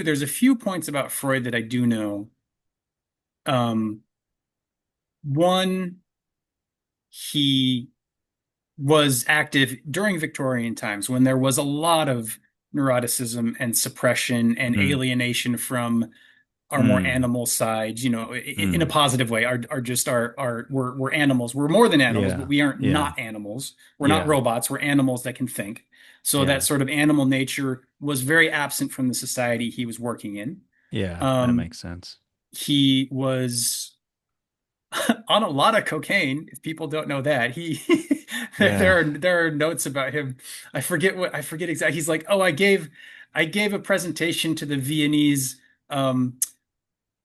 there's a few points about Freud that I do know. Um, One, he was active during Victorian times when there was a lot of neuroticism and suppression and Mm, alienation from our more mm, animal sides, in a mm. positive way, are just our we're animals. We're more than animals, but Yeah, we aren't yeah, not animals. We're not yeah, robots. We're animals that can think. So that yeah, sort of animal nature was very absent from the society he was working in. yeah. That Um, makes sense. he was on a lot of cocaine. If people don't know that, he Yeah. there are notes about him. I forget exactly. He's like, oh, I gave a presentation to the Viennese um,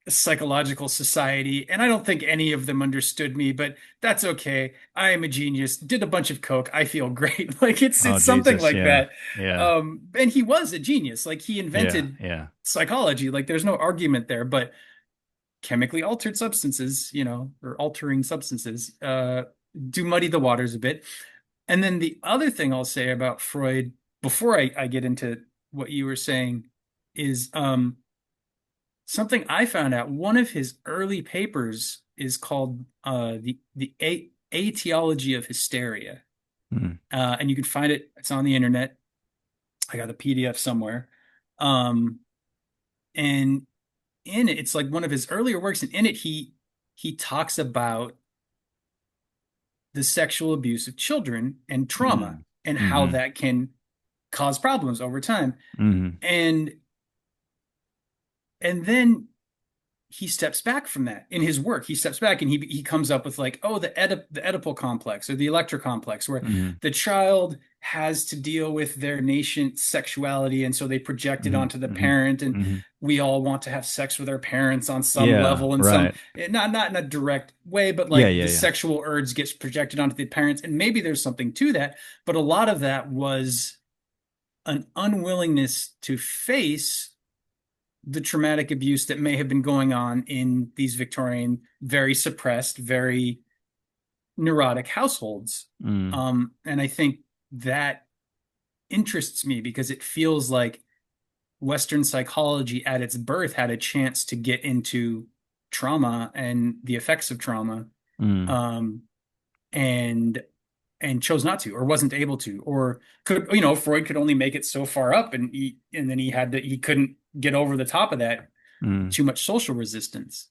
psychological society, and I don't think any of them understood me, but that's okay. I am a genius. Did a bunch of coke. I feel great. Like Oh, it's something Jesus. like Yeah, that. yeah, And he was a genius. Like he yeah, invented yeah. psychology. Like there's no argument there, but chemically altered substances, or altering substances, do muddy the waters a bit. And then the other thing I'll say about Freud before I get into what you were saying is something I found out. One of his early papers is called the Etiology of Hysteria, Mm, and you can find it. It's on the internet. I got the PDF somewhere, um, and in it, it's like one of his earlier works, and in it he talks about the sexual abuse of children and trauma mm, and how mm-hmm, that can cause problems over time. mm-hmm. And and then he steps back from that in his work. He steps back and he comes up with like, oh, the Oedipal complex or the Electra complex, where Mm-hmm. the child has to deal with their nascent sexuality, and so they project it Mm-hmm. onto the Mm-hmm. parent, and Mm-hmm. we all want to have sex with our parents on some Yeah, level, and some right. not in a direct way, but Yeah, like yeah, the yeah. sexual urge gets projected onto the parents, and maybe there's something to that, but a lot of that was an unwillingness to face the traumatic abuse that may have been going on in these Victorian, very suppressed, very neurotic households. Mm, And I think that interests me because it feels like Western psychology at its birth had a chance to get into trauma and the effects of trauma, mm. um, and chose not to, or wasn't able to, or could, Freud could only make it so far up, and then he couldn't get over the top of that, Mm. too much social resistance.